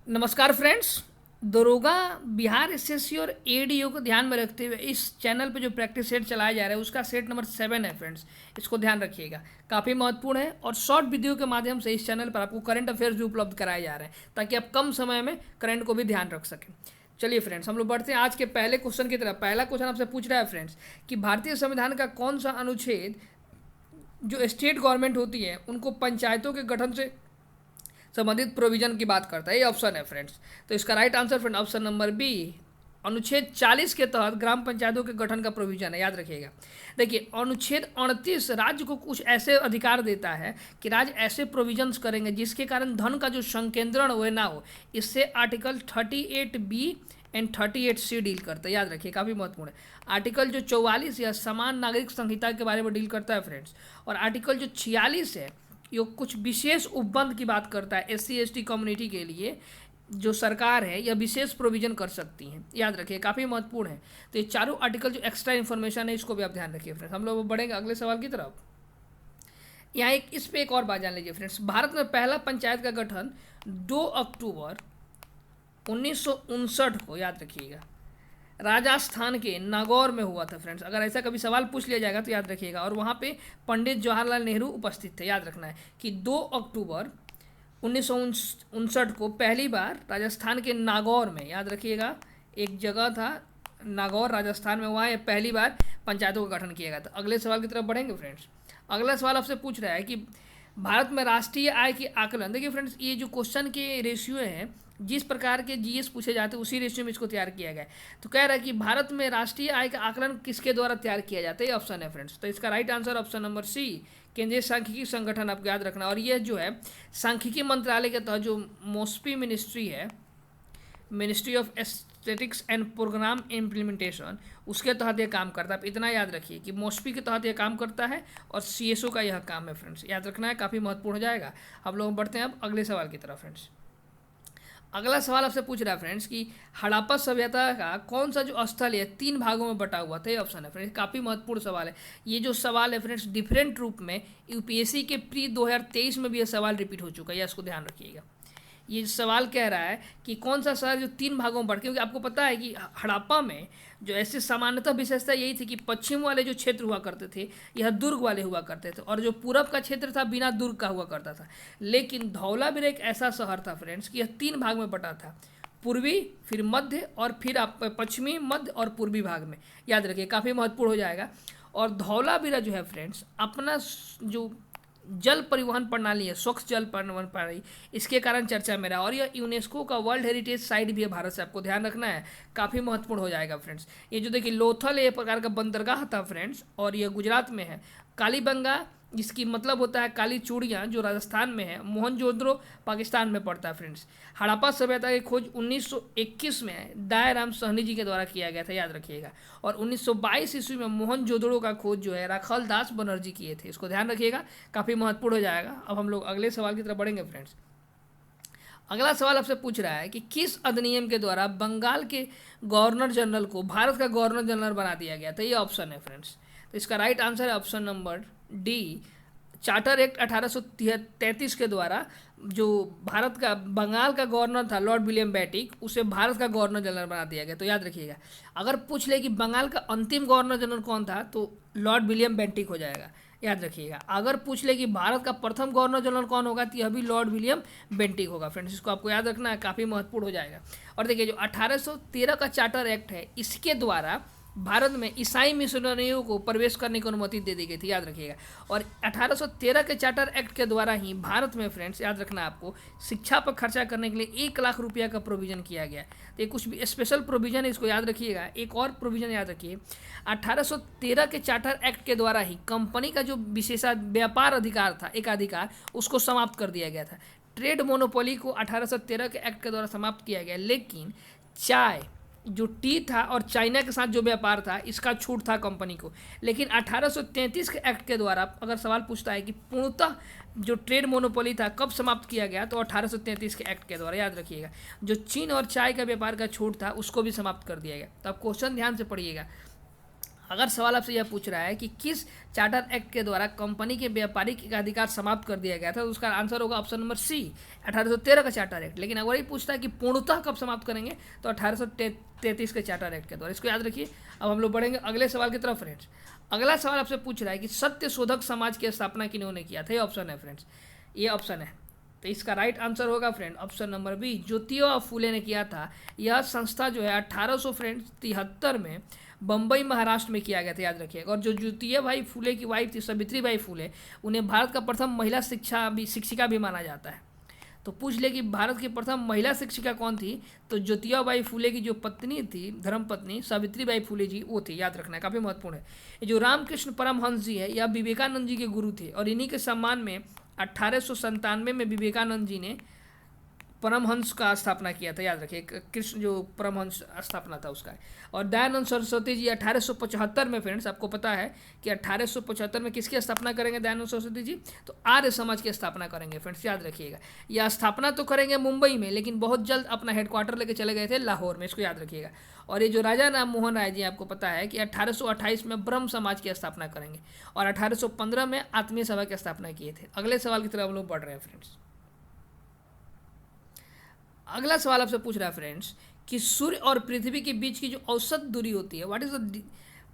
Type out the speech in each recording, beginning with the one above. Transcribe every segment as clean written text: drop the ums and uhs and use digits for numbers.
नमस्कार फ्रेंड्स। दरोगा बिहार एसएससी और एडीओ को ध्यान में रखते हुए इस चैनल पे जो प्रैक्टिस सेट चलाया जा रहा है उसका सेट नंबर 7 है फ्रेंड्स। इसको ध्यान रखिएगा, काफ़ी महत्वपूर्ण है और शॉर्ट वीडियो के माध्यम से इस चैनल पर आपको करंट अफेयर्स भी उपलब्ध कराए जा रहे हैं ताकि आप कम समय में करंट को भी ध्यान रख सकें। चलिए फ्रेंड्स, हम लोग बढ़ते हैं आज के पहले क्वेश्चन की तरफ। पहला क्वेश्चन आपसे पूछ रहा है फ्रेंड्स कि भारतीय संविधान का कौन सा अनुच्छेद जो स्टेट गवर्नमेंट होती है उनको पंचायतों के गठन से संबंधित प्रोविजन की बात करता है। ये ऑप्शन है फ्रेंड्स। तो इसका right answer friend option number B, अनुच्छेद 40 के तहत ग्राम पंचायतों के गठन का प्रोविजन है। याद रखिएगा। देखिए, अनुच्छेद 29 राज्य को कुछ ऐसे अधिकार देता है कि राज्य ऐसे प्रोविजंस करेंगे जिसके कारण धन का जो संकेंद्रण हुए ना हो। इससे article 38B and 38C deal करता है। याद रखिए, काफ़ी महत्वपूर्ण है। आर्टिकल जो 44 या समान नागरिक संहिता के बारे में डील करता है फ्रेंड्स, और आर्टिकल जो 46 है ये कुछ विशेष उपबंध की बात करता है। SC/ST कम्युनिटी के लिए जो सरकार है यह विशेष प्रोविजन कर सकती हैं। याद रखिए, काफ़ी महत्वपूर्ण है। तो ये चारों आर्टिकल जो एक्स्ट्रा इन्फॉर्मेशन है इसको भी आप ध्यान रखिए फ्रेंड्स। हम लोग बढ़ेंगे अगले सवाल की तरफ। यहाँ इस पे एक और बात जान लीजिए फ्रेंड्स। भारत में पहला पंचायत का गठन 2 अक्टूबर 1959 को, याद रखिएगा, राजस्थान के नागौर में हुआ था फ्रेंड्स। अगर ऐसा कभी सवाल पूछ लिया जाएगा तो याद रखिएगा। और वहाँ पे पंडित जवाहरलाल नेहरू उपस्थित थे। याद रखना है कि 2 अक्टूबर 1959 को पहली बार राजस्थान के नागौर में, याद रखिएगा, एक जगह था नागौर राजस्थान में, वहाँ पहली बार पंचायतों का गठन किया गया था। अगले सवाल की तरफ बढ़ेंगे फ्रेंड्स। अगला सवाल आपसे पूछ रहा है कि भारत में राष्ट्रीय आय के आकलन। देखिए फ्रेंड्स, ये जो क्वेश्चन के रेशियो हैं, जिस प्रकार के जीएस पूछे जाते हैं उसी रेशियो में इसको तैयार किया गया है। तो कह रहा है कि भारत में राष्ट्रीय आय का आकलन किसके द्वारा तैयार किया जाता है। ये ऑप्शन है फ्रेंड्स। तो इसका right answer option number C, केंद्रीय सांख्यिकी संगठन, आपको याद रखना। और यह जो है सांख्यिकी मंत्रालय के तहत जो मोस्पी मिनिस्ट्री है, ministry of statistics and programme implementation, उसके तहत यह काम करता है। आप इतना याद रखिए कि मोस्पी के तहत यह काम करता है और CSO का यह काम है फ्रेंड्स। याद रखना है, काफ़ी महत्वपूर्ण हो जाएगा। हम लोग बढ़ते हैं अब अगले सवाल की तरफ फ्रेंड्स। अगला सवाल आपसे पूछ रहा है फ्रेंड्स कि हड़प्पा सभ्यता का कौन सा जो स्थल है 3 भागों में बटा हुआ था। ये ऑप्शन है फ्रेंड्स। काफ़ी महत्वपूर्ण सवाल है। ये जो सवाल है फ्रेंड्स डिफरेंट रूप में UPSC के प्री 2023 में भी यह सवाल रिपीट हो चुका है। इसको ध्यान रखिएगा। ये सवाल कह रहा है कि कौन सा शहर जो 3 भागों में बढ़, क्योंकि आपको पता है कि हड़प्पा में जो ऐसे सामान्यतः विशेषता यही थी कि पश्चिम वाले जो क्षेत्र हुआ करते थे यह दुर्ग वाले हुआ करते थे, और जो पूरब का क्षेत्र था बिना दुर्ग का हुआ करता था। लेकिन धौलावीर एक ऐसा शहर था फ्रेंड्स कि यह 3 भाग में बटा था, पूर्वी, फिर मध्य, और फिर आप पश्चिमी, मध्य और पूर्वी भाग में। याद रखिए, काफ़ी महत्वपूर्ण हो जाएगा। और धौलावीरा जो है फ्रेंड्स अपना जो जल परिवहन प्रणाली है, स्वच्छ जल परिवहन प्रणाली, इसके कारण चर्चा में रहा। और यह यूनेस्को का वर्ल्ड हेरिटेज साइट भी है भारत से, आपको ध्यान रखना है, काफ़ी महत्वपूर्ण हो जाएगा फ्रेंड्स। ये जो देखिए लोथल एक प्रकार का बंदरगाह था फ्रेंड्स, और यह गुजरात में है। कालीबंगा, जिसकी मतलब होता है काली चूड़ियाँ, जो राजस्थान में है। मोहनजोदड़ो पाकिस्तान में पड़ता है फ्रेंड्स। हड़प्पा सभ्यता की खोज 1921 में दयाराम साहनी जी के द्वारा किया गया था। याद रखिएगा। और 1922 ईस्वी में मोहनजोदड़ो का खोज जो है राखल दास बनर्जी किए थे। इसको ध्यान रखिएगा, काफ़ी महत्वपूर्ण हो जाएगा। अब हम लोग अगले सवाल की तरफ बढ़ेंगे फ्रेंड्स। अगला सवाल आपसे पूछ रहा है कि किस अधिनियम के द्वारा बंगाल के गवर्नर जनरल को भारत का गवर्नर जनरल बना दिया गया था। ये ऑप्शन है फ्रेंड्स। तो इसका राइट आंसर है option number D, charter act 1833 के द्वारा जो भारत का बंगाल का गवर्नर था लॉर्ड विलियम बेंटिक, उसे भारत का गवर्नर जनरल बना दिया गया। तो याद रखिएगा, अगर पूछ ले कि बंगाल का अंतिम गवर्नर जनरल कौन था तो लॉर्ड विलियम बेंटिक हो जाएगा। याद रखिएगा। अगर पूछ ले कि भारत का प्रथम गवर्नर जनरल कौन होगा तो यह भी लॉर्ड विलियम बेंटिक होगा फ्रेंड्स। इसको आपको याद रखना है, काफ़ी महत्वपूर्ण हो जाएगा। और देखिए, जो 1813 का चार्टर एक्ट है, इसके द्वारा भारत में ईसाई मिशनरियों को प्रवेश करने की अनुमति दे दी गई थी। याद रखिएगा। और 1813 के चार्टर एक्ट के द्वारा ही भारत में फ्रेंड्स, याद रखना आपको, शिक्षा पर खर्चा करने के लिए 1 लाख रुपया का प्रोविजन किया गया। तो ये कुछ भी स्पेशल प्रोविजन है, इसको याद रखिएगा। एक और प्रोविजन याद रखिए, 1813 के चार्टर एक्ट के द्वारा ही कंपनी का जो विशेषा व्यापार अधिकार था, एकाधिकार, उसको समाप्त कर दिया गया था। ट्रेड मोनोपोली को 1813 के एक्ट के द्वारा समाप्त किया गया। लेकिन चाय, जो टी था और चाइना के साथ जो व्यापार था, इसका छूट था कंपनी को। लेकिन 1833 के एक्ट के द्वारा अगर सवाल पूछता है कि पूर्णतः जो ट्रेड मोनोपोली था कब समाप्त किया गया, तो 1833 के एक्ट के द्वारा। याद रखिएगा, जो चीन और चाय का व्यापार का छूट था उसको भी समाप्त कर दिया गया। तो आप क्वेश्चन ध्यान से पढ़िएगा। अगर सवाल आपसे यह पूछ रहा है कि किस चार्टर एक्ट के द्वारा कंपनी के व्यापारिक अधिकार समाप्त कर दिया गया था, तो उसका आंसर होगा ऑप्शन नंबर सी, 1813 का चार्टर एक्ट। लेकिन अगर ये पूछता है कि पूर्णतः कब समाप्त करेंगे, तो 1833 के चार्टर एक्ट के द्वारा। इसको याद रखिए। अब हम लोग बढ़ेंगे अगले सवाल की तरफ फ्रेंड्स। अगला सवाल आपसे पूछ रहा है कि सत्य शोधक समाज की स्थापना किन्होंने किया था। ये ऑप्शन है फ्रेंड्स, ये ऑप्शन है। तो इसका राइट आंसर होगा friend option number B, Jyotiba Phule ने किया था। यह संस्था जो है 1873 में बम्बई महाराष्ट्र में किया गया था, याद रखिएगा। और जो ज्योतिबा भाई फूले की वाइफ थी सावित्रीबाई फूले, उन्हें भारत का प्रथम महिला शिक्षिका भी माना जाता है। तो पूछ ले कि भारत की प्रथम महिला शिक्षिका कौन थी, तो ज्योतिबा बाई फूले की जो पत्नी थी, धर्मपत्नी सावित्रीबाई फूले जी, वो थी, याद रखना है, काफ़ी महत्वपूर्ण है। ये जो रामकृष्ण परमहंस जी है, यह विवेकानंद जी के गुरु थे, और इन्हीं के सम्मान में 1897 में विवेकानंद जी ने परमहंस का स्थापना किया था, याद रखिए। कृष्ण जो परमहंस स्थापना था उसका। और दयानंद सरस्वती जी 1875 में फ्रेंड्स, आपको पता है कि 1875 में किसकी स्थापना करेंगे दयानंद सरस्वती जी, तो आर्य समाज की स्थापना करेंगे फ्रेंड्स, याद रखिएगा। यह स्थापना तो करेंगे मुंबई में, लेकिन बहुत जल्द अपना हेडक्वार्टर लेके चले गए थे लाहौर में, इसको याद रखिएगा। और ये जो राजा राम मोहन राय जी, आपको पता है कि 1828 में ब्रह्म समाज की स्थापना करेंगे, और 1815 में आत्मीय सभा की स्थापना किए थे। अगले सवाल की तरफ हम लोग बढ़ रहे हैं फ्रेंड्स। अगला सवाल आपसे पूछ रहा है फ्रेंड्स कि सूर्य और पृथ्वी के बीच की जो औसत दूरी होती है, what is the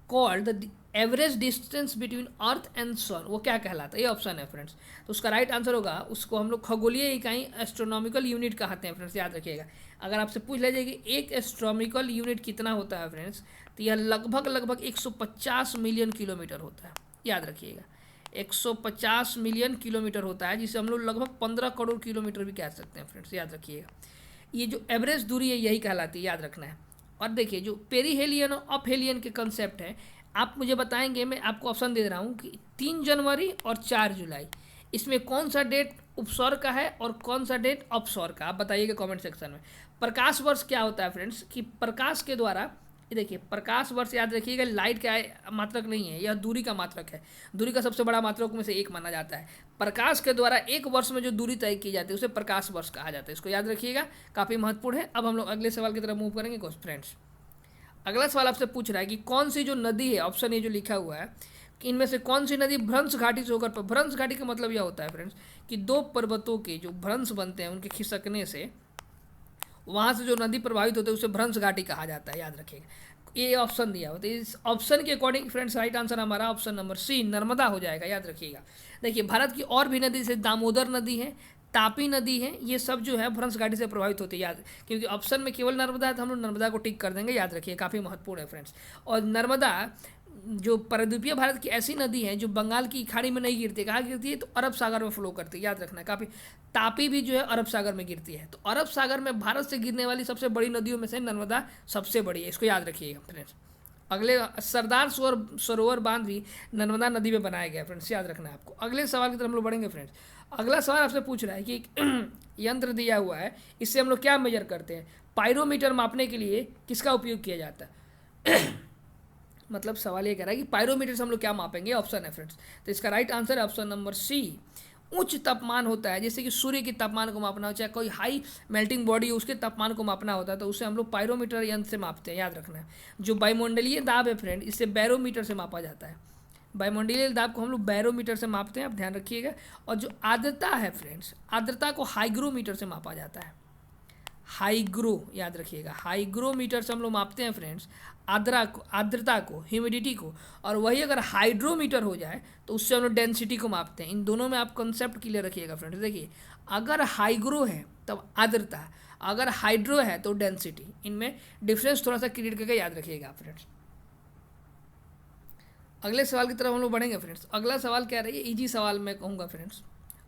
called the average distance between earth and sun, वो क्या कहलाता है। ये ऑप्शन है फ्रेंड्स। तो उसका राइट आंसर होगा, उसको हम लोग खगोलीय इकाई एस्ट्रोनॉमिकल यूनिट कहते हैं फ्रेंड्स, याद रखिएगा। अगर आपसे पूछ लिया जाए कि एक एस्ट्रोनॉमिकल यूनिट कितना होता है फ्रेंड्स, तो यह लगभग 150 मिलियन किलोमीटर होता है, याद रखिएगा। 150 मिलियन किलोमीटर होता है, जिसे हम लोग लगभग 15 करोड़ किलोमीटर भी कह सकते हैं फ्रेंड्स, याद रखिएगा। ये जो एवरेज दूरी है यही कहलाती है, याद रखना है। और देखिए जो पेरीहेलियन और अपहेलियन के कंसेप्ट है, आप मुझे बताएंगे, मैं आपको ऑप्शन दे रहा हूँ कि 3 जनवरी और 4 जुलाई, इसमें कौन सा डेट उपसौर का है और कौन सा डेट अपसौर का, आप बताइएगा कमेंट सेक्शन में। प्रकाश वर्ष क्या होता है फ्रेंड्स, कि प्रकाश के द्वारा, ये देखिए प्रकाश वर्ष याद रखिएगा, लाइट का मात्रक नहीं है, यह दूरी का मात्रक है। दूरी का सबसे बड़ा मात्रक में से एक माना जाता है। प्रकाश के द्वारा एक वर्ष में जो दूरी तय की जाती है उसे प्रकाश वर्ष कहा जाता है, इसको याद रखिएगा, काफ़ी महत्वपूर्ण है। अब हम लोग अगले सवाल की तरफ मूव करेंगे फ्रेंड्स। अगला सवाल आपसे पूछ रहा है कि कौन सी जो नदी है, ऑप्शन ए जो लिखा हुआ है, कि इनमें से कौन सी नदी भ्रंश घाटी से होकर, भ्रंश घाटी का मतलब यह होता है फ्रेंड्स कि दो पर्वतों के जो भ्रंश बनते हैं उनके खिसकने से वहाँ से जो नदी प्रभावित होती है उसे भ्रंश घाटी कहा जाता है, याद रखिएगा। ये ऑप्शन दिया हो, तो इस ऑप्शन के अकॉर्डिंग फ्रेंड्स राइट आंसर हमारा ऑप्शन नंबर सी, नर्मदा हो जाएगा, याद रखिएगा। देखिए भारत की और भी नदी जैसे दामोदर नदी है, तापी नदी है, ये सब जो है भ्रंश घाटी से प्रभावित होती है, याद, क्योंकि ऑप्शन में केवल नर्मदा है तो हम लोग नर्मदा को टिक कर देंगे, याद रखिए, काफ़ी महत्वपूर्ण है फ्रेंड्स। और नर्मदा जो प्रायद्वीपीय भारत की ऐसी नदी है जो बंगाल की खाड़ी में नहीं गिरती, कहाँ गिरती है, तो अरब सागर में फ्लो करती है, याद रखना है काफ़ी। तापी भी जो है अरब सागर में गिरती है, तो अरब सागर में भारत से गिरने वाली सबसे बड़ी नदियों में से नर्मदा सबसे बड़ी है, इसको याद रखिएगा फ्रेंड्स। अगले सरदार सरोवर बांध भी नर्मदा नदी में बनाया गया फ्रेंड्स, याद रखना है आपको। अगले सवाल की तरफ हम लोग बढ़ेंगे फ्रेंड्स। अगला सवाल आपसे पूछ रहा है कि यंत्र दिया हुआ है, इससे हम लोग क्या मेजर करते हैं, पायरोमीटर मापने के लिए किसका उपयोग किया जाता है मतलब सवाल ये कह रहा है कि पायरोमीटर से हम लोग क्या मापेंगे, ऑप्शन है फ्रेंड्स। तो इसका राइट आंसर है ऑप्शन नंबर सी, उच्च तापमान होता है, जैसे कि सूर्य के तापमान को मापना हो, चाहे कोई हाई मेल्टिंग बॉडी हो उसके तापमान को मापना होता है, तो उसे हम लोग पायरोमीटर यंत्र से मापते हैं, याद रखना है। जो वायुमंडलीय दाब है फ्रेंड, इससे बैरोमीटर से मापा जाता है। वायुमंडलीय दाब को हम लोग बैरोमीटर से मापते हैं, आप ध्यान रखिएगा। और जो आर्द्रता है फ्रेंड्स, आर्द्रता को हाइग्रोमीटर से मापा जाता है, हाइग्रो, याद रखिएगा, हाइग्रोमीटर से हम लोग मापते हैं फ्रेंड्स आर्द्रता को, ह्यूमिडिटी को। और वही अगर हाइड्रोमीटर हो जाए तो उससे हम लोग डेंसिटी को मापते हैं। इन दोनों में आप कंसेप्ट क्लियर रखिएगा फ्रेंड्स। देखिए अगर हाइग्रो है तब आर्द्रता, अगर हाइड्रो है तो डेंसिटी, इनमें डिफरेंस थोड़ा सा क्लियर करके याद रखिएगा फ्रेंड्स। अगले सवाल की तरफ हम लोग बढ़ेंगे फ्रेंड्स। अगला सवाल क्या रही है, इजी सवाल मैं कहूँगा फ्रेंड्स,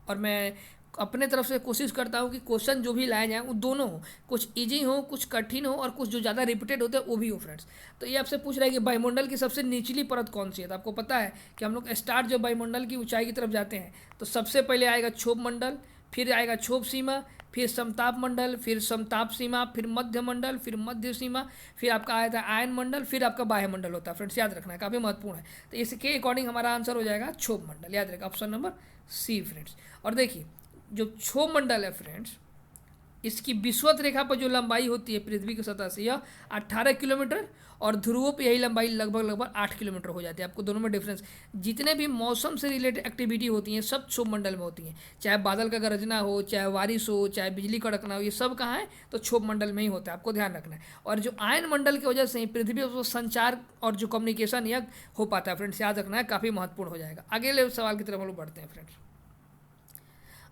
और मैं अपने तरफ से कोशिश करता हूँ कि क्वेश्चन जो भी लाए जाएँ वो दोनों हो, कुछ इजी हो, कुछ कठिन हो, और कुछ जो ज़्यादा रिपीटेड होते हैं वो भी हो फ्रेंड्स। तो ये आपसे पूछ रहा है कि वायुमंडल की सबसे निचली परत कौन सी है। तो आपको पता है कि हम लोग स्टार्ट जब वायुमंडल की ऊंचाई की तरफ जाते हैं तो सबसे पहले आएगा क्षोभ मंडल, फिर आएगा क्षोभ सीमा, फिर समताप मंडल, फिर समताप सीमा, फिर मध्य मंडल, फिर मध्य सीमा, फिर आपका आया था आयन मंडल, फिर आपका बाह्य मंडल होता है फ्रेंड्स, याद रखना है, काफ़ी महत्वपूर्ण है। तो इसके अकॉर्डिंग हमारा आंसर हो जाएगा क्षोभ मंडल, याद रखेगा ऑप्शन नंबर सी फ्रेंड्स। और देखिए जो क्षोभ मंडल है फ्रेंड्स, इसकी विषुवत रेखा पर जो लंबाई होती है पृथ्वी की सतह से यह 18 किलोमीटर, और ध्रुवों पर यही लंबाई लगभग 8 किलोमीटर हो जाती है। आपको दोनों में डिफरेंस, जितने भी मौसम से रिलेटेड एक्टिविटी होती हैं सब क्षोभ मंडल में होती हैं, चाहे बादल का गरजना हो, चाहे बारिश हो, चाहे बिजली कड़कना हो, ये सब कहाँ है तो क्षोभ मंडल में ही होता है, आपको ध्यान रखना है। और जो आयन मंडल की वजह से ही पृथ्वी पर संचार और जो कम्युनिकेशन यह हो पाता है फ्रेंड्स, याद रखना है, काफ़ी महत्वपूर्ण हो जाएगा। अगले सवाल की तरफ हम लोग बढ़ते हैं फ्रेंड्स।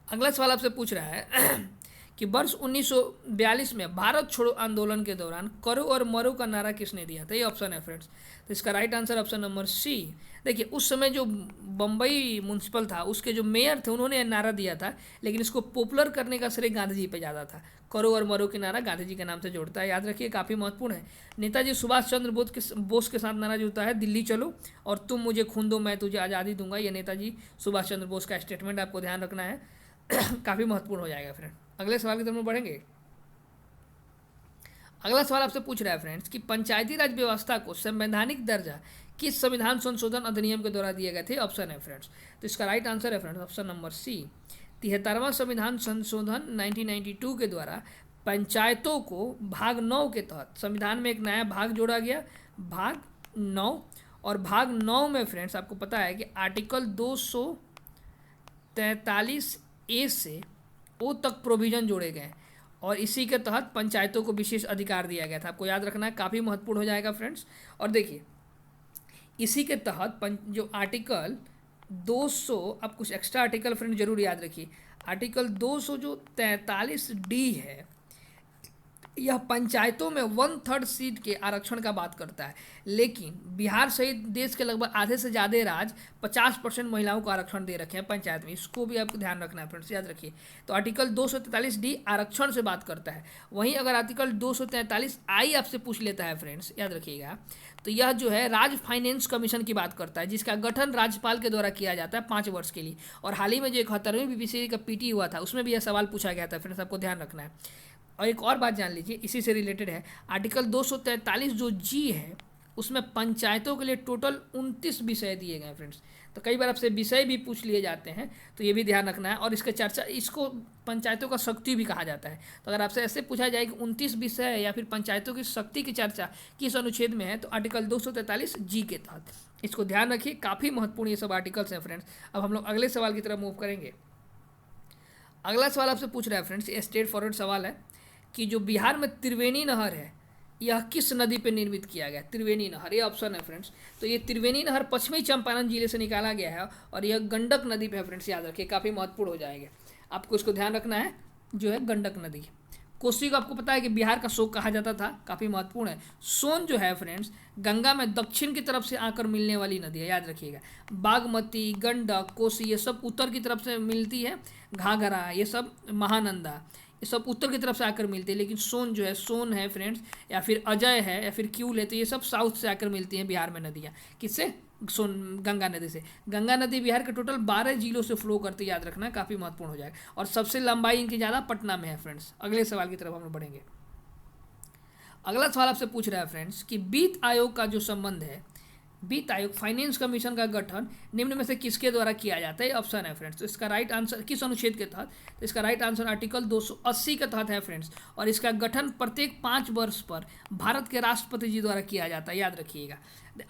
अगला सवाल आपसे पूछ रहा है कि वर्ष 1942 में भारत छोड़ो आंदोलन के दौरान करो और मरो का नारा किसने दिया था? ये ऑप्शन है फ्रेंड्स। तो इसका right answer option number C. देखिए उस समय जो बम्बई म्यूनसिपल था उसके जो मेयर थे उन्होंने नारा दिया था, लेकिन इसको पॉपुलर करने का श्रेय गांधी जी पे ज़्यादा था। करो और मरो के नारा गांधी जी के नाम से जोड़ता है, याद रखिए, काफ़ी महत्वपूर्ण है। नेताजी सुभाष चंद्र बोस के साथ नारा जुड़ता है दिल्ली चलो और तुम मुझे खून दो मैं तुझे आज़ादी दूंगा। ये नेताजी सुभाष चंद्र बोस का स्टेटमेंट, आपको ध्यान रखना है, काफ़ी महत्वपूर्ण हो जाएगा फ्रेंड। अगले सवाल की तरफ बढ़ेंगे। अगला सवाल आपसे पूछ रहा है फ्रेंड्स कि पंचायती राज व्यवस्था को संवैधानिक दर्जा किस संविधान संशोधन अधिनियम के द्वारा दिए गए थे? ऑप्शन है फ्रेंड्स। तो इसका राइट आंसर है फ्रेंड्स ऑप्शन नंबर सी। 73वां संविधान संशोधन 1992 के द्वारा पंचायतों को भाग 9 के तहत संविधान में एक नया भाग जोड़ा गया, भाग 9। और भाग 9 में फ्रेंड्स आपको पता है कि आर्टिकल 243 ए से ओ तक प्रोविजन जोड़े गए और इसी के तहत पंचायतों को विशेष अधिकार दिया गया था। आपको याद रखना है, काफ़ी महत्वपूर्ण हो जाएगा फ्रेंड्स। और देखिए इसी के तहत जो आर्टिकल 200, अब कुछ एक्स्ट्रा आर्टिकल फ्रेंड जरूर याद रखिए, आर्टिकल 200 जो 43 डी है यह पंचायतों में 1/3 सीट के आरक्षण का बात करता है, लेकिन बिहार सहित देश के लगभग आधे से ज़्यादा राज्य 50% महिलाओं को आरक्षण दे रखे हैं पंचायत में। इसको भी आपको ध्यान रखना है फ्रेंड्स, याद रखिए। तो आर्टिकल 243 डी आरक्षण से बात करता है। वहीं अगर आर्टिकल 243 आई आपसे पूछ लेता है फ्रेंड्स, याद रखिएगा, तो यह जो है राज्य फाइनेंस कमीशन की बात करता है, जिसका गठन राज्यपाल के द्वारा किया जाता है 5 वर्ष के लिए। और हाल ही में जो 71वीं बीपीएससी का पीटी हुआ था उसमें भी यह सवाल पूछा गया था फ्रेंड्स, आपको ध्यान रखना है। और एक और बात जान लीजिए, इसी से रिलेटेड है, आर्टिकल 243 जो जी है उसमें पंचायतों के लिए टोटल 29 विषय दिए गए फ्रेंड्स। तो कई बार आपसे विषय भी पूछ लिए जाते हैं, तो ये भी ध्यान रखना है। और इसका चर्चा, इसको पंचायतों का शक्ति भी कहा जाता है। तो अगर आपसे ऐसे पूछा जाए कि 29 विषय या फिर पंचायतों की शक्ति की चर्चा किस अनुच्छेद में है, तो आर्टिकल 243 जी के तहत। इसको ध्यान रखिए, काफ़ी महत्वपूर्ण ये सब आर्टिकल्स हैं फ्रेंड्स। अब हम लोग अगले सवाल की तरफ मूव करेंगे। अगला सवाल आपसे पूछ रहा है फ्रेंड्स, ये स्ट्रेट फॉरवर्ड सवाल है कि जो बिहार में त्रिवेणी नहर है यह किस नदी पे निर्मित किया गया? त्रिवेणी नहर, ये ऑप्शन है फ्रेंड्स। तो ये त्रिवेणी नहर पश्चिमी चंपारण जिले से निकाला गया है और यह गंडक नदी पे है फ्रेंड्स, याद रखिए, काफ़ी महत्वपूर्ण हो जाएगा। आपको इसको ध्यान रखना है, जो है गंडक नदी। कोसी को आपको पता है कि बिहार का शोक कहा जाता था, काफ़ी महत्वपूर्ण है। सोन जो है फ्रेंड्स गंगा में दक्षिण की तरफ से आकर मिलने वाली नदी है, याद रखिएगा। बागमती, गंडक, कोसी ये सब उत्तर की तरफ से मिलती है, घाघरा ये सब, महानंदा ये सब उत्तर की तरफ से आकर मिलती है। लेकिन सोन जो है, सोन है फ्रेंड्स, या फिर अजय है, या फिर क्यूल है, तो ये सब साउथ से आकर मिलती हैं बिहार में नदियाँ। किससे? सोन, गंगा नदी से। गंगा नदी बिहार के टोटल 12 जिलों से फ्लो करती, याद रखना, काफ़ी महत्वपूर्ण हो जाएगा। और सबसे लंबाई इनकी ज़्यादा पटना में है फ्रेंड्स। अगले सवाल की तरफ हम लोग बढ़ेंगे। अगला सवाल आपसे पूछ रहा है फ्रेंड्स कि वित्त आयोग का जो संबंध है, वित्त आयोग फाइनेंस कमीशन का गठन निम्न में से किसके द्वारा किया जाता है? ऑप्शन है फ्रेंड्स। तो इसका राइट आंसर किस अनुच्छेद के तहत? तो इसका राइट आंसर आर्टिकल 280 के तहत है फ्रेंड्स। और इसका गठन प्रत्येक 5 वर्ष पर भारत के राष्ट्रपति जी द्वारा किया जाता है, याद रखिएगा।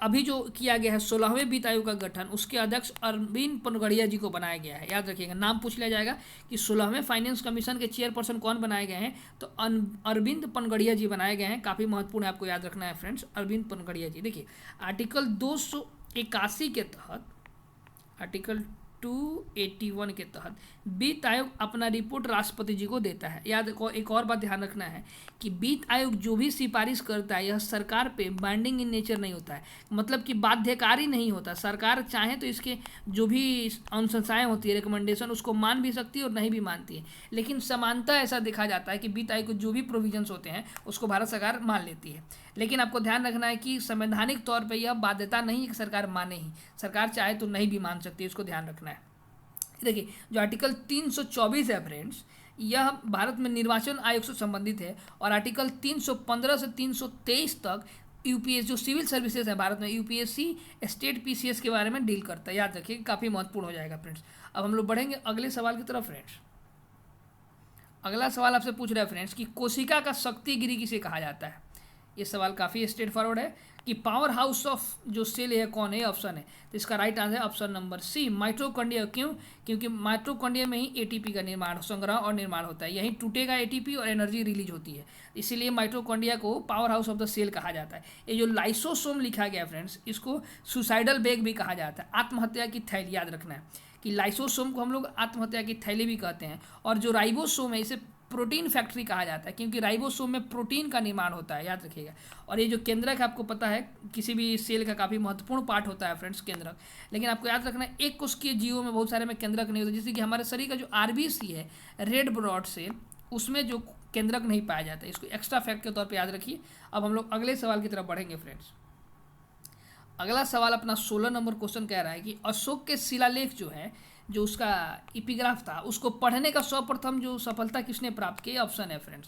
अभी जो किया गया है 16वें वित्त आयोग का गठन, उसके अध्यक्ष अरविंद पनगड़िया जी को बनाया गया है, याद रखिएगा। नाम पूछ लिया जाएगा कि 16वें फाइनेंस कमीशन के चेयरपर्सन कौन बनाए गए हैं, तो अरविंद पनगड़िया जी बनाए गए हैं, काफ़ी महत्वपूर्ण है, आपको याद रखना है फ्रेंड्स, अरविंद पनगड़िया जी। देखिए आर्टिकल 281 के तहत, आर्टिकल 281 के तहत वित्त आयोग अपना रिपोर्ट राष्ट्रपति जी को देता है। याद, एक और बात ध्यान रखना है कि वित्त आयोग जो भी सिफारिश करता है यह सरकार पे बाइंडिंग इन नेचर नहीं होता है, मतलब कि बाध्यकारी नहीं होता। सरकार चाहे तो इसके जो भी अनुशंसाएं होती है, रिकमेंडेशन, उसको मान भी सकती है और नहीं भी मानती है, लेकिन समानता ऐसा देखा जाता है कि वित्त आयोग के जो भी प्रोविजंस होते हैं उसको भारत सरकार मान लेती है। लेकिन आपको ध्यान रखना है कि संवैधानिक तौर पर यह बाध्यता नहीं है कि सरकार माने ही, सरकार चाहे तो नहीं भी मान सकती है, इसको ध्यान रखना है। देखिए जो आर्टिकल 324 है फ्रेंड्स, यह भारत में निर्वाचन आयोग से संबंधित है। और आर्टिकल 315 से 323 तक यूपीएस जो सिविल सर्विसेज है भारत में, यूपीएससी, स्टेट पीसीएस के बारे में डील करता है, याद रखिए, काफ़ी महत्वपूर्ण हो जाएगा फ्रेंड्स। अब हम लोग बढ़ेंगे अगले सवाल की तरफ फ्रेंड्स। अगला सवाल आपसे पूछ रहा है फ्रेंड्स कि कोशिका का शक्ति गिरी किसे कहा जाता है। ये सवाल काफ़ी स्ट्रेट फॉरवर्ड है कि पावर हाउस ऑफ जो सेल है कौन है, ऑप्शन है। तो इसका राइट आंसर है ऑप्शन नंबर सी, माइटोकॉन्ड्रिया। क्यों? क्योंकि माइटोकॉन्ड्रिया में ही एटीपी का निर्माण, संग्रह और निर्माण होता है, यहीं टूटेगा एटीपी और एनर्जी रिलीज होती है, इसीलिए माइटोकॉन्ड्रिया को power house of the cell कहा जाता है। ये जो लाइसोसोम लिखा गया फ्रेंड्स, इसको सुसाइडल बैग भी कहा जाता है, आत्महत्या की थैली। याद रखना है कि लाइसोसोम को हम लोग आत्महत्या की थैली भी कहते हैं। और जो राइबोसोम है इसे प्रोटीन फैक्ट्री कहा जाता है, क्योंकि राइबोसोम में प्रोटीन का निर्माण होता है, याद रखिएगा। और ये जो केंद्रक है, आपको पता है किसी भी सेल का काफ़ी महत्वपूर्ण पार्ट होता है फ्रेंड्स केंद्रक। लेकिन आपको याद रखना है एक कोशिकीय जीवों में बहुत सारे में केंद्रक नहीं होता, जैसे कि हमारे शरीर का जो आरबीसी है, रेड ब्लड सेल, उसमें जो केंद्रक नहीं पाया जाता है, इसको एक्स्ट्रा फैक्ट के तौर पर याद रखिए। अब हम लोग अगले सवाल की तरफ बढ़ेंगे फ्रेंड्स। अगला सवाल अपना 16 नंबर क्वेश्चन कह रहा है कि अशोक के शिलालेख जो है, जो उसका इपिग्राफ था, उसको पढ़ने का सर्वप्रथम जो सफलता किसने प्राप्त की, ऑप्शन है फ्रेंड्स।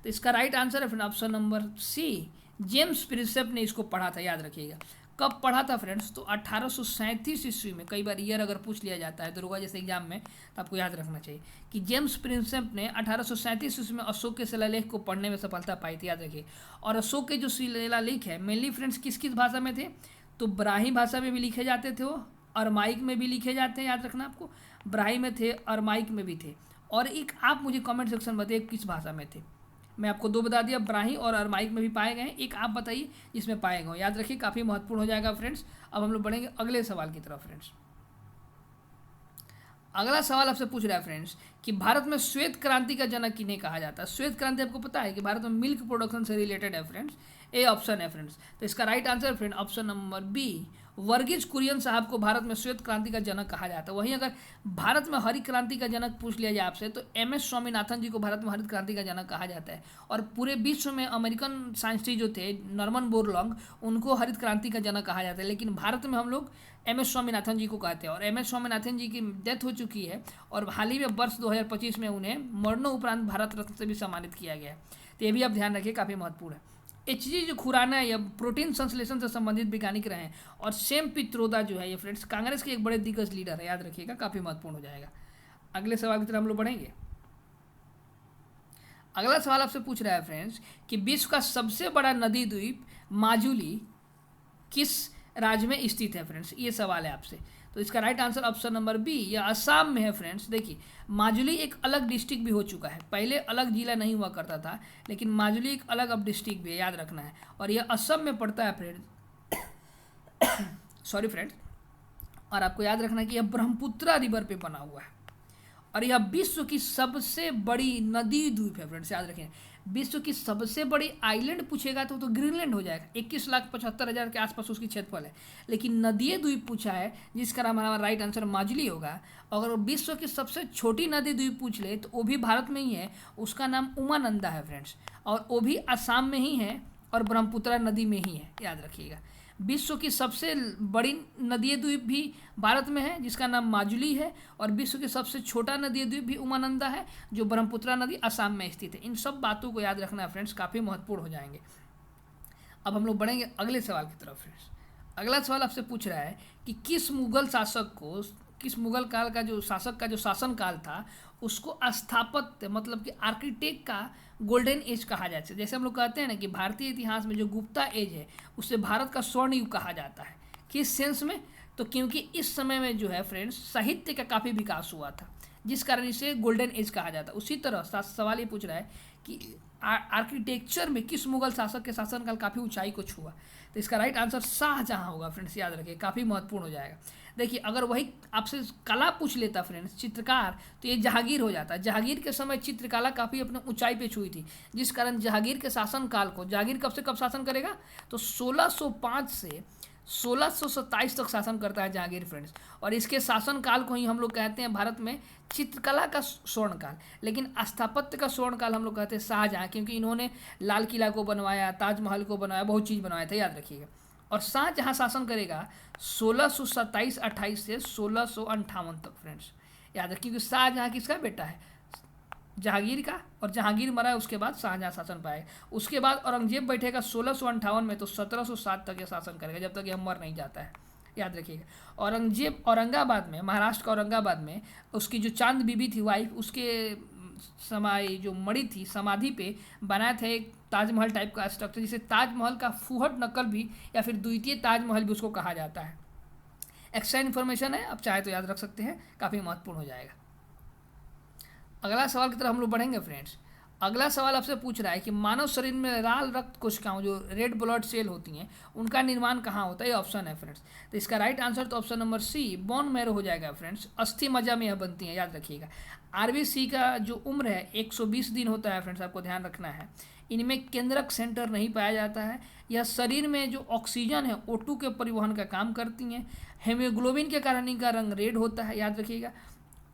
तो इसका राइट आंसर है friend option number C, James Prinsep ने इसको पढ़ा था। याद रखिएगा कब पढ़ा था फ्रेंड्स, तो 1837 ईस्वी में। कई बार ईयर अगर पूछ लिया जाता है दरोगा जैसे एग्जाम में, तो आपको याद रखना चाहिए कि जेम्स प्रिंसेप ने 1837 ईस्वी में अशोक के शिलालेख को पढ़ने में सफलता पाई थी। याद रखिए। और अशोक के जो शिलालेख है मेनली फ्रेंड्स किस किस भाषा में थे, तो ब्राह्मी भाषा में भी लिखे जाते थे वो, अरमाइक में भी लिखे जाते हैं। याद रखना आपको, ब्राह्मी में थे, अरमाइक में भी थे। और एक आप मुझे कमेंट सेक्शन में बताइए किस भाषा में थे। मैं आपको दो बता दिया, ब्राह्मी और अरमाइक में भी पाए गए हैं, एक आप बताइए जिसमें पाए गए। याद रखिए काफ़ी महत्वपूर्ण हो जाएगा फ्रेंड्स। अब हम लोग बढ़ेंगे अगले सवाल की तरफ फ्रेंड्स। अगला सवाल आपसे पूछ रहा है फ्रेंड्स कि भारत में श्वेत क्रांति का जनक किन्हें कहा जाता है। श्वेत क्रांति आपको पता है कि भारत में मिल्क प्रोडक्शन से रिलेटेड है फ्रेंड्स, ए ऑप्शन है फ्रेंड्स। तो इसका right answer friend option number B, Verghese Kurien साहब को भारत में श्वेत क्रांति का जनक कहा जाता है। वहीं अगर भारत में हरित क्रांति का जनक पूछ लिया जाए आपसे, तो एम.एस. स्वामीनाथन जी को भारत में हरित क्रांति का जनक कहा जाता है। और पूरे विश्व में अमेरिकन साइंटिस्ट जो थे, नॉर्मन बोरलॉन्ग, उनको हरित क्रांति का जनक कहा जाता है। लेकिन भारत में हम लोग एम.एस. स्वामीनाथन जी को कहते हैं। और एम.एस. स्वामीनाथन जी की डेथ हो चुकी है, और हाल ही में वर्ष 2025 में उन्हें मरणोपरांत भारत रत्न से भी सम्मानित किया गया है। तो ये भी आप ध्यान रखिए, काफ़ी महत्वपूर्ण है। एच.जी. जो खुराना है, या प्रोटीन संश्लेषण से संबंधित वैज्ञानिक रहे हैं। और सेम पित्रोदा जो है, ये फ्रेंड्स कांग्रेस के एक बड़े दिग्गज लीडर है। याद रखिएगा, काफ़ी महत्वपूर्ण हो जाएगा। अगले सवाल की तरफ हम लोग बढ़ेंगे। अगला सवाल आपसे पूछ रहा है फ्रेंड्स कि विश्व का सबसे बड़ा नदी द्वीप माजुली किस राज्य में स्थित है फ्रेंड्स, ये सवाल है आपसे। तो इसका right answer option number B, यह असम में है फ्रेंड्स। देखिए माजुली एक अलग डिस्ट्रिक्ट भी हो चुका है, पहले अलग जिला नहीं हुआ करता था, लेकिन माजुली एक अलग अब डिस्ट्रिक्ट भी है, याद रखना है। और यह असम में पड़ता है फ्रेंड्स, सॉरी फ्रेंड्स। और आपको याद रखना है कि यह ब्रह्मपुत्रा रिवर पे बना हुआ है, और यह विश्व की सबसे बड़ी नदी द्वीप है फ्रेंड्स। याद रखें, विश्व की सबसे बड़ी आइलैंड पूछेगा तो ग्रीनलैंड हो जाएगा, 21,75,000 के आसपास उसकी क्षेत्रफल है। लेकिन नदीय द्वीप पूछा है, जिसका नाम हमारा राइट आंसर माजुली होगा। अगर विश्व की सबसे छोटी नदी द्वीप पूछ ले तो वो भी भारत में ही है, उसका नाम उमानंदा है फ्रेंड्स, और वो भी असम में ही है और ब्रह्मपुत्रा नदी में ही है। याद रखिएगा, विश्व की सबसे बड़ी नदीय द्वीप भी भारत में है, जिसका नाम माजुली है, और विश्व की सबसे छोटा नदीय द्वीप भी उमानंदा है, जो ब्रह्मपुत्रा नदी असम में स्थित है। इन सब बातों को याद रखना है फ्रेंड्स, काफ़ी महत्वपूर्ण हो जाएंगे। अब हम लोग बढ़ेंगे अगले सवाल की तरफ फ्रेंड्स। अगला सवाल आपसे पूछ रहा है कि किस मुगल काल का जो शासन काल था, उसको स्थापत्य मतलब कि आर्किटेक्ट का गोल्डन एज कहा जाता है। जैसे हम लोग कहते हैं ना कि भारतीय इतिहास में जो गुप्ता एज है, उसे भारत का स्वर्ण युग कहा जाता है। किस सेंस में, तो क्योंकि इस समय में जो है फ्रेंड्स साहित्य का काफ़ी विकास हुआ था, जिस कारण इसे गोल्डन एज कहा जाता है। उसी तरह सवाल ये पूछ रहा है कि आर्किटेक्चर में किस मुगल शासक के शासनकाल काफ़ी ऊंचाई को छुआ। तो इसका राइट आंसर शाहजहां होगा फ्रेंड्स। याद रखिए, काफ़ी महत्वपूर्ण हो जाएगा। देखिए अगर वही आपसे कला पूछ लेता फ्रेंड्स, चित्रकार, तो ये जहांगीर हो जाता। जहांगीर के समय चित्रकला काफ़ी अपने ऊंचाई पे छुई थी, जिस कारण जहांगीर के शासनकाल को, जहांगीर कब से कब शासन करेगा, तो 1605 से 1627 तक शासन करता है जहांगीर फ्रेंड्स। और इसके शासनकाल को ही हम लोग कहते हैं भारत में चित्रकला का स्वर्णकाल, लेकिन स्थापत्य का स्वर्णकाल हम लोग कहते हैं शाहजहां, क्योंकि इन्होंने लाल किला को बनवाया, ताजमहल को बनवाया, बहुत चीज़ बनवाया था। याद रखिएगा। और शाहजहां शासन करेगा 1627-28 से 1658 तक फ्रेंड्स। याद रखिए, क्योंकि शाहजहां किसका बेटा है, जहांगीर का, और जहांगीर मरा है उसके बाद शाहजहां शासन पाएगा। उसके बाद औरंगजेब बैठेगा 1658 में, तो 1707 तक ये शासन करेगा, जब तक ये मर नहीं जाता है। याद रखिएगा। औरंगजेब औरंगाबाद में, महाराष्ट्र का औरंगाबाद में उसकी जो चांद बीबी थी वाइफ, उसके समाई जो मड़ी थी समाधि पे बनाया था एक ताजमहल टाइप का स्ट्रक्चर, जिसे ताजमहल का फूहड़ नकल भी या फिर द्वितीय ताजमहल भी उसको कहा जाता है। एक्स्ट्रा इन्फॉर्मेशन है, आप चाहे तो याद रख सकते हैं, काफ़ी महत्वपूर्ण हो जाएगा। अगला सवाल की तरफ हम लोग बढ़ेंगे फ्रेंड्स। अगला सवाल आपसे पूछ रहा है कि मानव शरीर में लाल रक्त कोशिकाओं जो रेड ब्लड सेल होती हैं उनका निर्माण कहाँ होता है, ये ऑप्शन है फ्रेंड्स। तो इसका राइट आंसर तो option number C bone marrow हो जाएगा फ्रेंड्स। अस्थि मज्जा में यह बनती है, याद रखिएगा। आरबीसी का जो उम्र है 120 दिन होता है फ्रेंड्स, आपको ध्यान रखना है। इनमें केंद्रक सेंटर नहीं पाया जाता है। यह शरीर में जो ऑक्सीजन है O2 के परिवहन का काम करती हैं। हेमोग्लोबिन के कारण इनका रंग रेड होता है, याद रखिएगा।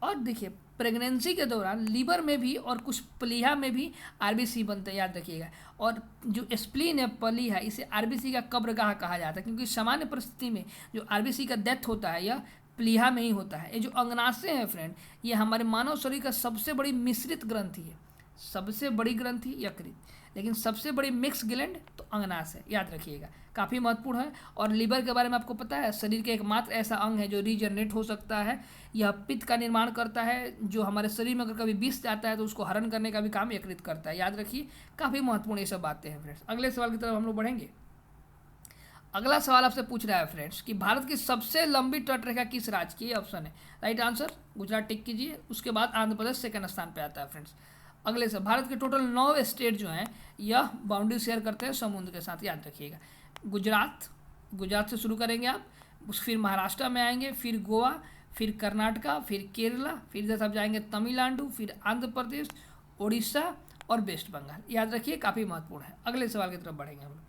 और देखिए प्रेगनेंसी के दौरान लीवर में भी और कुछ प्लीहा में भी आरबीसी बनते हैं, याद रखिएगा। और जो स्प्लीन है प्लीहा, इसे आरबीसी का कब्रगाह कहा जाता है, क्योंकि सामान्य परिस्थिति में जो आरबीसी का डेथ होता है यह प्लीहा में ही होता है। ये जो अंगनाशय हैं फ्रेंड, ये हमारे मानव शरीर का सबसे बड़ी मिश्रित ग्रंथि है। सबसे बड़ी ग्रंथि यकृत, लेकिन सबसे बड़ी मिक्स ग्लैंड तो अंगनाशय, याद रखिएगा, काफ़ी महत्वपूर्ण है। और लीवर के बारे में आपको पता है, शरीर के एकमात्र ऐसा अंग है जो रीजनरेट हो सकता है। यह पित्त का निर्माण करता है, जो हमारे शरीर में अगर कभी विष जाता है तो उसको हरण करने का भी काम यकृत करता है, याद रखिए, काफ़ी महत्वपूर्ण ये सब बातें हैं फ्रेंड्स। अगले सवाल की तरफ हम लोग बढ़ेंगे। अगला सवाल आपसे पूछ रहा है फ्रेंड्स कि भारत की सबसे लंबी तटरेखा किस राज्य की, ऑप्शन है। राइट आंसर गुजरात टिक कीजिए, उसके बाद आंध्र प्रदेश सेकंड स्थान पे आता है फ्रेंड्स। अगले से भारत के टोटल 9 स्टेट जो हैं यह बाउंड्री शेयर करते हैं समुद्र के साथ, याद रखिएगा। गुजरात से शुरू करेंगे आप, फिर महाराष्ट्र में आएंगे, फिर गोवा, फिर कर्नाटका, फिर केरला, फिर इधर सब जाएंगे तमिलनाडु, फिर आंध्र प्रदेश, उड़ीसा और वेस्ट बंगाल, याद रखिए, काफ़ी महत्वपूर्ण है। अगले सवाल की तरफ बढ़ेंगे हम लोग।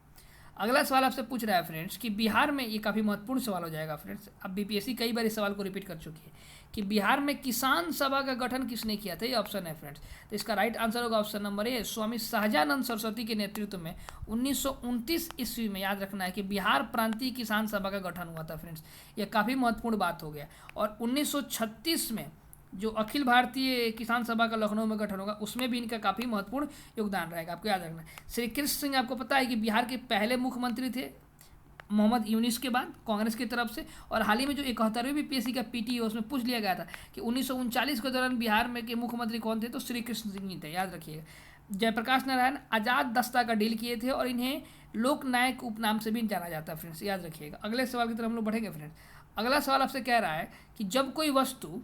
अगला सवाल आपसे पूछ रहा है फ्रेंड्स कि बिहार में, ये काफ़ी महत्वपूर्ण सवाल हो जाएगा फ्रेंड्स, अब बीपीएससी कई बार इस सवाल को रिपीट कर चुकी है कि बिहार में किसान सभा का गठन किसने किया था, ये ऑप्शन है फ्रेंड्स। तो इसका राइट आंसर होगा ऑप्शन नंबर ए, स्वामी शाहजानंद सरस्वती के नेतृत्व में 1929 ईस्वी में, याद रखना है, कि बिहार प्रांतीय किसान सभा का गठन हुआ था फ्रेंड्स। ये काफ़ी महत्वपूर्ण बात हो गया। और 1936 में जो अखिल भारतीय किसान सभा का लखनऊ में गठन होगा उसमें भी इनका काफ़ी महत्वपूर्ण योगदान रहेगा, आपको याद रखना है। श्री कृष्ण सिंह आपको पता है कि बिहार के पहले मुख्यमंत्री थे मोहम्मद यूनिस के बाद कांग्रेस की तरफ से। और हाल ही में जो 71वीं बीपीएससी का पीटी है उसमें पूछ लिया गया था कि 1939 के दौरान बिहार में के मुख्यमंत्री कौन थे, तो श्री कृष्ण सिंह ही थे, याद रखिएगा। जयप्रकाश नारायण आज़ाद दस्ता का डील किए थे और इन्हें लोक नायक उपनाम से भी जाना जाता है फ्रेंड्स, याद रखिएगा। अगले सवाल की तरफ हम लोग बढ़ेंगे फ्रेंड्स। अगला सवाल आपसे कह रहा है कि जब कोई वस्तु,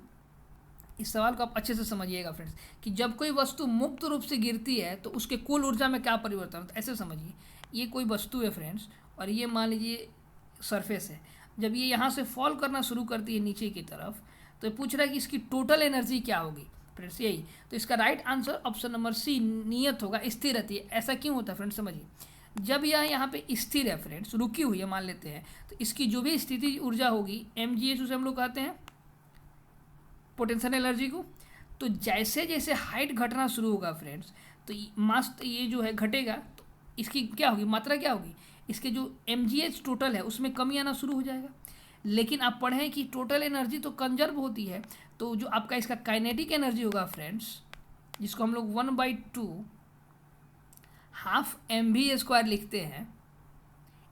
इस सवाल को आप अच्छे से समझिएगा फ्रेंड्स, कि जब कोई वस्तु मुक्त रूप से गिरती है तो उसके कुल ऊर्जा में क्या परिवर्तन होता है। ऐसे समझिए, ये कोई वस्तु है फ्रेंड्स और ये मान लीजिए सरफेस है। जब ये यहाँ से फॉल करना शुरू करती है नीचे की तरफ, तो पूछ रहा है कि इसकी टोटल एनर्जी क्या होगी फ्रेंड्स, यही। तो इसका right answer option number C नियत होगा, स्थिर रहती है। ऐसा क्यों होता है फ्रेंड्स, समझिए। जब यह यहाँ पे स्थिर है फ्रेंड्स, रुकी हुई है मान लेते हैं, तो इसकी जो भी स्थिति ऊर्जा होगी mgh उसे हम लोग कहते हैं पोटेंशियल एनर्जी को। तो जैसे जैसे हाइट घटना शुरू होगा फ्रेंड्स, तो मास ये जो है घटेगा, तो इसकी क्या होगी, मात्रा क्या होगी, इसके जो mgh टोटल है उसमें कमी आना शुरू हो जाएगा। लेकिन आप पढ़ें कि टोटल एनर्जी तो कंजर्व होती है, तो जो आपका इसका काइनेटिक एनर्जी होगा फ्रेंड्स, जिसको हम लोग 1/2 हाफ mv² लिखते हैं,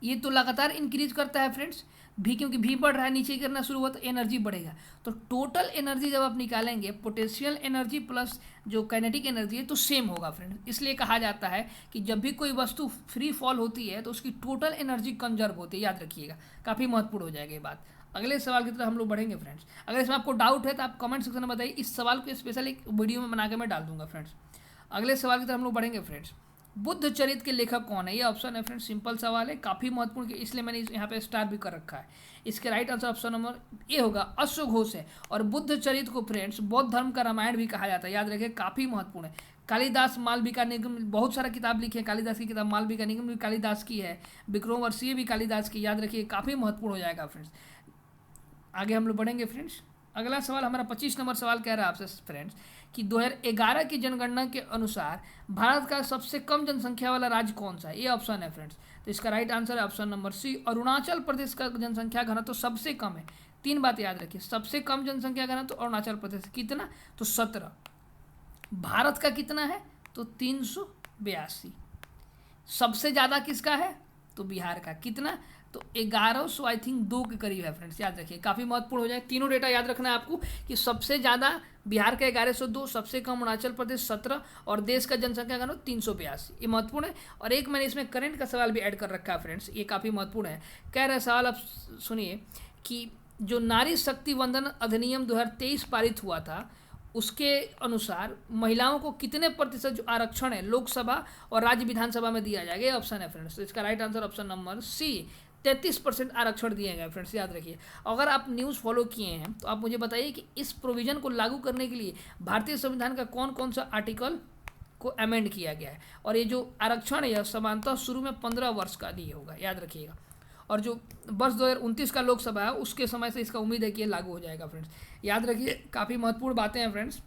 ये तो लगातार इंक्रीज करता है फ्रेंड्स। भी क्योंकि भी बढ़ रहा है, नीचे गिरना शुरू हुआ तो एनर्जी बढ़ेगा। तो टोटल एनर्जी जब आप निकालेंगे, पोटेंशियल एनर्जी प्लस जो काइनेटिक एनर्जी है, तो सेम होगा फ्रेंड्स। इसलिए कहा जाता है कि जब भी कोई वस्तु फ्री फॉल होती है तो उसकी टोटल एनर्जी कंजर्व होती है, याद रखिएगा, काफ़ी महत्वपूर्ण हो जाएगा ये बात। अगले सवाल की तरफ हम लोग बढ़ेंगे फ्रेंड्स। अगर इसमें आपको डाउट है तो आप कमेंट सेक्शन में बताइए, इस सवाल को स्पेशल एक वीडियो में बना के मैं डाल दूंगा फ्रेंड्स। अगले सवाल की तरफ हम लोग बढ़ेंगे फ्रेंड्स। बुद्ध चरित्र के लेखक कौन है, ये ऑप्शन है फ्रेंड्स, सिंपल सवाल है, काफ़ी महत्वपूर्ण, इसलिए मैंने यहाँ पे स्टार भी कर रखा है। इसके right answer option number A होगा, अश्वघोष है। और बुद्ध चरित्र को फ्रेंड्स बौद्ध धर्म का रामायण भी कहा जाता है, याद रखिए, काफ़ी महत्वपूर्ण है। कालिदास मालविका निगम, बहुत सारा किताब लिखी है कालिदास की, किताब मालविका निगम भी कालिदास की है, विक्रमोर्वशीय भी कालिदास की, याद रखिए, काफ़ी महत्वपूर्ण हो जाएगा फ्रेंड्स। आगे हम लोग बढ़ेंगे फ्रेंड्स। अगला सवाल हमारा 25 नंबर सवाल कह रहा है आपसे फ्रेंड्स कि 2011 की जनगणना के अनुसार भारत का सबसे कम जनसंख्या वाला राज्य कौन सा है, ये ऑप्शन है फ्रेंड्स। तो इसका राइट आंसर है ऑप्शन नंबर सी, अरुणाचल प्रदेश का जनसंख्या घनत्व तो सबसे कम है। 3 बात याद रखिए, सबसे कम जनसंख्या घनत्व तो अरुणाचल प्रदेश, कितना, तो 17। भारत का कितना है, तो 382। सबसे ज़्यादा किसका है, तो बिहार का, कितना, तो 1100 आई थिंक 2 के करीब है फ्रेंड्स, याद रखिए, काफ़ी महत्वपूर्ण हो जाए। तीनों डेटा याद रखना है आपको कि सबसे ज़्यादा बिहार का 1102, सबसे कम अरुणाचल प्रदेश 17 और देश का जनसंख्या का 382। ये महत्वपूर्ण है। और एक मैंने इसमें करंट का सवाल भी ऐड कर रखा है फ्रेंड्स, ये काफ़ी महत्वपूर्ण है। कह रहे सवाल आप सुनिए कि जो नारी शक्ति वंदन अधिनियम 2023 पारित हुआ था, उसके अनुसार महिलाओं को कितने प्रतिशत जो आरक्षण है लोकसभा और राज्य विधानसभा में दिया जाएगा, ये ऑप्शन है फ्रेंड्स। तो इसका right answer option number C, 33% आरक्षण दिए गए फ्रेंड्स, याद रखिए। अगर आप न्यूज़ फॉलो किए हैं तो आप मुझे बताइए कि इस प्रोविज़न को लागू करने के लिए भारतीय संविधान का कौन कौन सा आर्टिकल को अमेंड किया गया है। और ये जो आरक्षण है यह समानतः शुरू में 15 वर्ष का लिए होगा, याद रखिएगा। और जो वर्ष 2029 का लोकसभा है उसके समय से इसका उम्मीद है कि ये लागू हो जाएगा फ्रेंड्स, याद रखिए। काफ़ी महत्वपूर्ण बातें हैं फ्रेंड्स।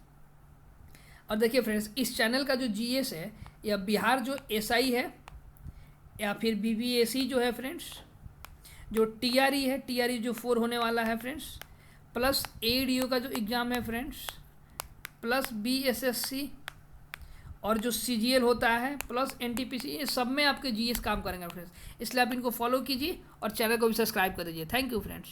और देखिए फ्रेंड्स, इस चैनल का जो जीएस है या बिहार जो एसआई है या फिर बीबीएसई जो है फ्रेंड्स, जो टीआरई है, टीआरई जो 4 होने वाला है फ्रेंड्स, प्लस एडीओ का जो एग्ज़ाम है फ्रेंड्स, प्लस बीएसएससी और जो सीजीएल होता है, प्लस एनटीपीसी, ये सब में आपके जीएस काम करेंगे फ्रेंड्स। इसलिए आप इनको फॉलो कीजिए और चैनल को भी सब्सक्राइब कर दीजिए। Thank you friends.